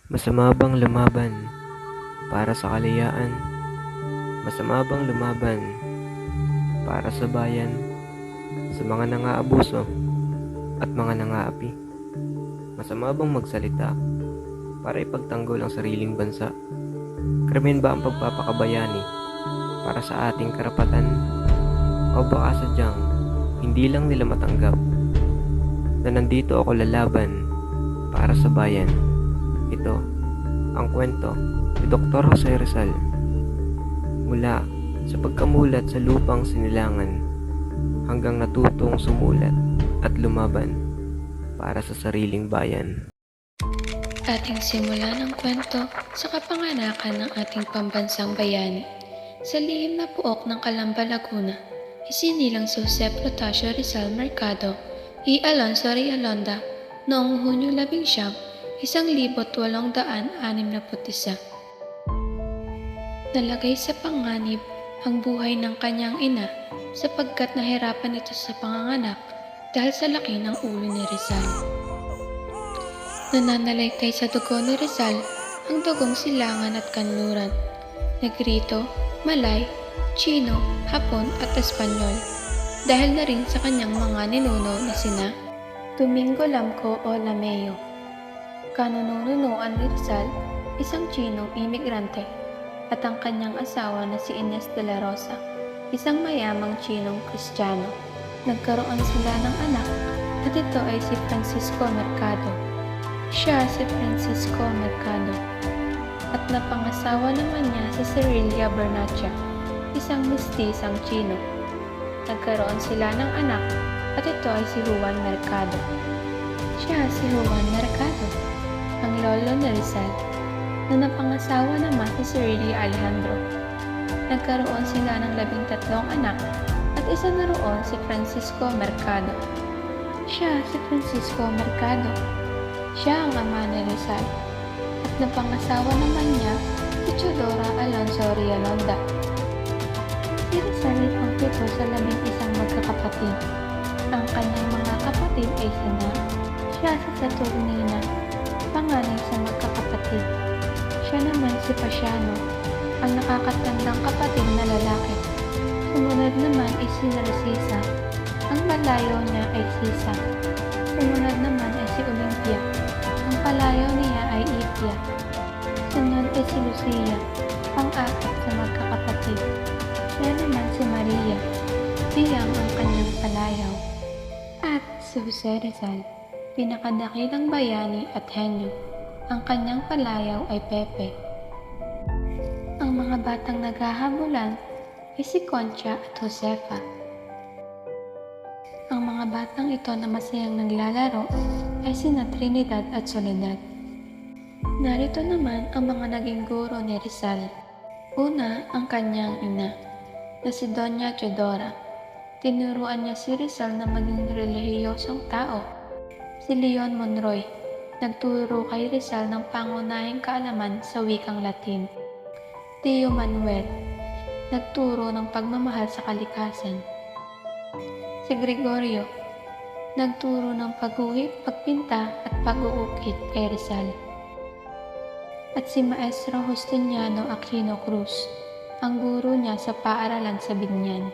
Masama bang lumaban para sa kalayaan? Masama bang lumaban para sa bayan, sa mga nang-aabuso at mga nang-aapi? Masama bang magsalita para ipagtanggol ang sariling bansa? Krimen ba ang pagpapakabayani para sa ating karapatan? O baka sadyang hindi lang nila matanggap na nandito ako lalaban para sa bayan? Ito ang kwento ni Dr. Jose Rizal mula sa pagkamulat sa lupang sinilangan hanggang natutong sumulat at lumaban para sa sariling bayan. Ating simula ng kwento sa kapanganakan ng ating pambansang bayani. Sa lihim na puok ng Calamba, Laguna, isinilang si Jose Protasio Rizal Mercado y Alonso Realonda noong Hunyo 11, 1861. Nalagay sa panganib ang buhay ng kanyang ina sapagkat nahirapan ito sa panganganak dahil sa laki ng ulo ni Rizal. Nananalaytay sa dugo ni Rizal ang dugong silangan at kanluran, Negrito, Malay, Chino, Hapon at Espanyol, dahil na rin sa kanyang mga ninuno na sina Domingo Lamco o Lameo. Kanununuan ni Rizal, isang Chinong imigrante, at ang kanyang asawa na si Ines de la Rosa, isang mayamang Chinong Kristiyano. Nagkaroon sila ng anak at ito ay si Francisco Mercado. Siya si Francisco Mercado. At napangasawa naman niya si Cerilia Bernacha, isang mistisang Chino. Nagkaroon sila ng anak at ito ay si Juan Mercado. Siya si Juan Mercado, ang lolo ni Rizal, na napangasawa naman si Cerilia Alejandro. Nagkaroon sila ng 13 anak at isa na roon si Francisco Mercado. Siya si Francisco Mercado. Siya ang ama ni Rizal at napangasawa naman niya si Teodora Alonso Realonda. Si Rizal ay pangpito sa 11 magkakapatid. Ang kanyang mga kapatid ay sina siya si Saturnina, panganay sa magkakapatid. Siya naman si Pasiano, ang nakakatandang kapatid na lalaki. Sumunod naman ay si Narcisa. Ang palayaw niya ay Sisa. Sumunod naman ay si Olympia. Ang palayaw niya ay Ipia. Sunod ay si Lucia, pang-apat sa magkakapatid. Siya naman si Maria. Siyang ang kanyang palayaw. At si Jose Rizal, pinakadakilang bayani at henyo. Ang kanyang palayaw ay Pepe. Ang mga batang naghahabulan ay si Concha at Josefa. Ang mga batang ito na masayang naglalaro ay sina Trinidad at Soledad. Narito naman ang mga naging guro ni Rizal. Una, ang kanyang ina, na si Doña Teodora. Tinuruan niya si Rizal na maging relihiyosong tao. Si Leon Monroy, nagturo kay Rizal ng pangunahing kaalaman sa wikang Latin. Tio Manuel, nagturo ng pagmamahal sa kalikasan. Si Gregorio, nagturo ng pagguhit, pagpinta at pag-uukit kay Rizal. At si Maestro Justiniano Aquino Cruz, ang guro niya sa paaralan sa Binyan.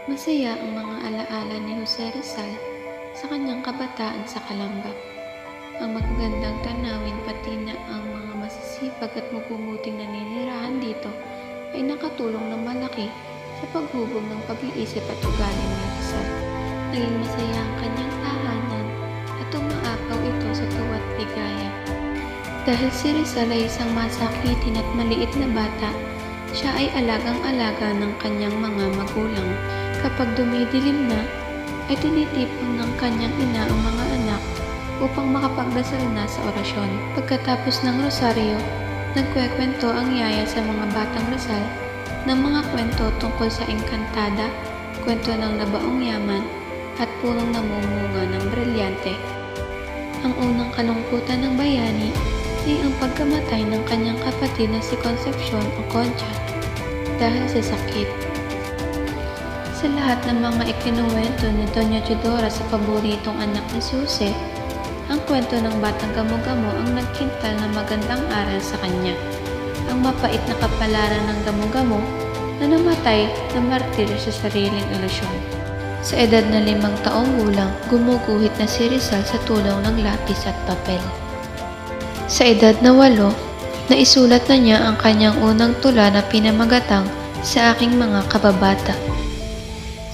Masaya ang mga alaala ni Jose Rizal sa kanyang kabataan sa Calamba. Ang magagandang tanawin pati na ang mga masisipag at mabubuting naninirahan dito ay nakatulong ng malaki sa paghubog ng pag-iisip at ugali ni Rizal. Naging masaya ang kanyang tahanan at umaapaw ito sa tuwa't ligaya. Dahil si Rizal ay isang masakitin at maliit na bata, siya ay alagang-alaga ng kanyang mga magulang. Kapag dumidilim na, ay tinitipon ng kanyang ina ang mga anak upang makapagdasal na sa orasyon. Pagkatapos ng rosaryo, nagkwekwento ang yaya sa mga batang Rizal ng mga kwento tungkol sa engkantada, kwento ng nabaong yaman, at punong namumunga ng brilyante. Ang unang kalungkutan ng bayani ay ang pagkamatay ng kanyang kapatid na si Concepcion o Concha dahil sa sakit. Sa lahat ng mga ikinuwento ni Doña Teodora sa paboritong anak ni si Jose, ang kwento ng batang gamo-gamo ang nagkintal ng magandang aral sa kanya. Ang mapait na kapalaran ng gamo-gamo na namatay na martir sa sariling ilusyon. Sa edad na 5 taong gulang, gumuguhit na si Rizal sa tulong ng lapis at papel. Sa edad na 8, naisulat na niya ang kanyang unang tula na pinamagatang Sa Aking Mga Kababata.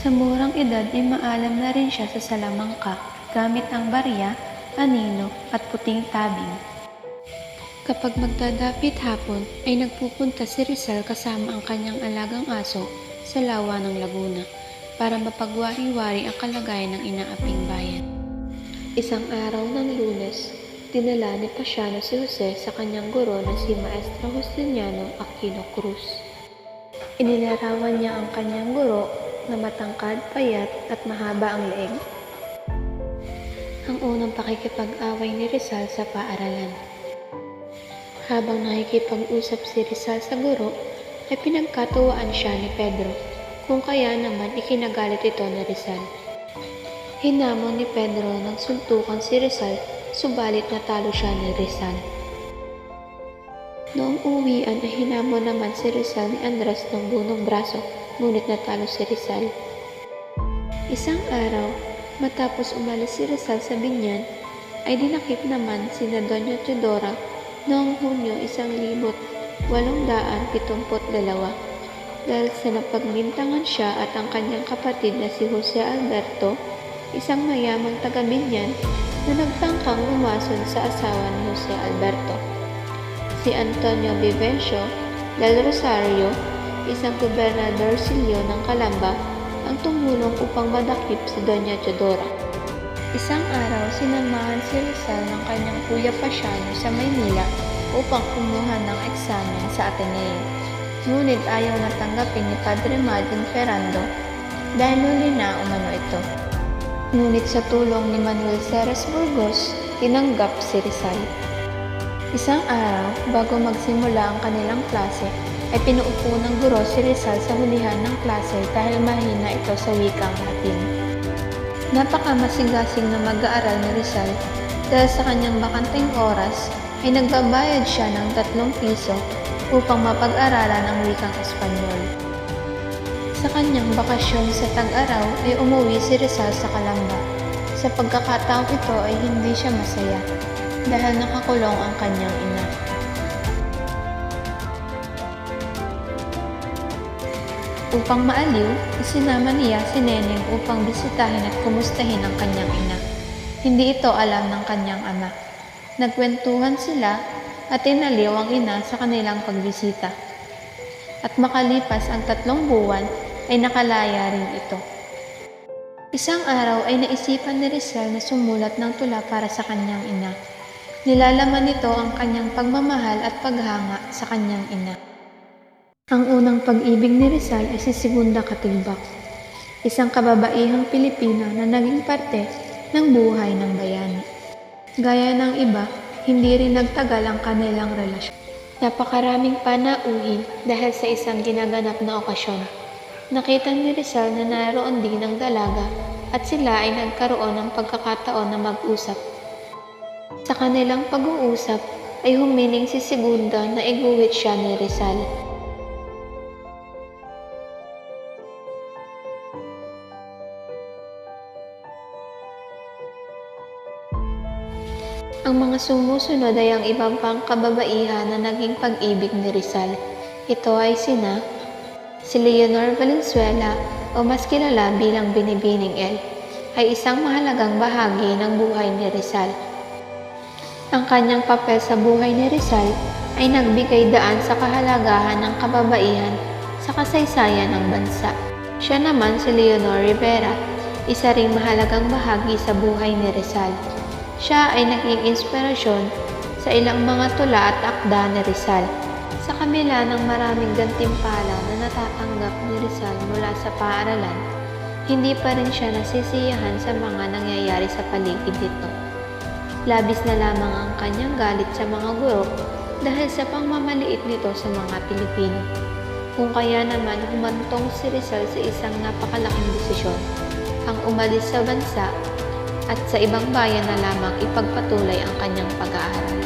Sa murang edad ay maalam na rin siya sa salamangka gamit ang barya, anino at puting tabing. Kapag magdadapit hapon ay nagpupunta si Rizal kasama ang kanyang alagang aso sa lawa ng Laguna para mapagwari-wari ang kalagayan ng inaaping bayan. Isang araw ng Lunes, dinala ni Pasiano si Jose sa kanyang guro na si Maestro Justiniano Aquino Cruz. Inilarawan niya ang kanyang guro na matangkad, payat at mahaba ang leeg. Ang unang pakikipag-away ni Rizal sa paaralan. Habang nakikipag-usap si Rizal sa guro, ay pinagkatuwaan siya ni Pedro, kung kaya naman ikinagalit ito ni Rizal. Hinamon ni Pedro ng suntukan si Rizal, subalit natalo siya ni Rizal. Noong uwian ay hinamon naman si Rizal ni Andres ng bunong braso, ngunit natalo si Rizal. Isang araw, matapos umalis si Rizal sa binyan, ay dinakip naman sina Doña Teodora noong Hunyo 1872 dahil sa napagbintangan siya at ang kanyang kapatid na si Jose Alberto, isang mayamang taga-Binyan na nagtangkang umason sa asawa ni Jose Alberto. Si Antonio Vivencio del Rosario, isang gobernadorcillo ng Calamba, ang tumulong upang madakip si Doña Teodora. Isang araw, sinamahan si Rizal ng kanyang kuya Pasiano sa Maynila upang kumuha ng eksamen sa Ateneo. Ngunit ayaw na tanggapin ni Padre Madin Ferrando dahil huli na umano ito. Ngunit sa tulong ni Manuel Ceres Burgos, tinanggap si Rizal. Isang araw, bago magsimula ang kanilang klase, ay pinuupo ng guro si Rizal sa hulihan ng klase dahil mahina ito sa wikang Latin. Napakamasigasig na mag-aaral ni Rizal dahil sa kanyang bakanteng oras ay nagbabayad siya ng 3 piso upang mapag-aralan ang wikang Espanyol. Sa kanyang bakasyon sa tag-araw ay umuwi si Rizal sa Calamba. Sa pagkakataong ito ay hindi siya masaya dahil nakakulong ang kanyang ina. Upang maaliw, isinama niya si Neneng upang bisitahin at kumustahin ang kanyang ina. Hindi ito alam ng kanyang ama. Nagkwentuhan sila at inaliw ang ina sa kanilang pagbisita. At makalipas ang 3 buwan, ay nakalaya rin ito. Isang araw ay naisipan ni Rizal na sumulat ng tula para sa kanyang ina. Nilalaman nito ang kanyang pagmamahal at paghanga sa kanyang ina. Ang unang pag-ibig ni Rizal ay si Segunda Katigbak, isang kababaihang Pilipina na naging parte ng buhay ng bayani. Gaya ng iba, hindi rin nagtagal ang kanilang relasyon. Napakaraming panauhin dahil sa isang ginaganap na okasyon. Nakita ni Rizal na naroon din ang dalaga at sila ay nagkaroon ng pagkakataon na mag-usap. Sa kanilang pag-uusap ay humiling si Segunda na iguhit siya ni Rizal. Ang mga sumusunod ay ang ibang pang kababaihan na naging pag-ibig ni Rizal. Ito ay si Leonor Valenzuela o mas kilala bilang Binibining El, ay isang mahalagang bahagi ng buhay ni Rizal. Ang kanyang papel sa buhay ni Rizal ay nagbigay daan sa kahalagahan ng kababaihan sa kasaysayan ng bansa. Siya naman si Leonor Rivera, isa ring mahalagang bahagi sa buhay ni Rizal. Siya ay naging inspirasyon sa ilang mga tula at akda ni Rizal. Sa kabila ng maraming gantimpala na natatanggap ni Rizal mula sa paaralan, hindi pa rin siya nasisiyahan sa mga nangyayari sa paligid nito. Labis na lamang ang kanyang galit sa mga guro dahil sa pangmamaliit nito sa mga Pilipino. Kung kaya naman humantong si Rizal sa isang napakalaking desisyon, ang umalis sa bansa at sa ibang bayan na lamang ipagpatuloy ang kanyang pag-aaral.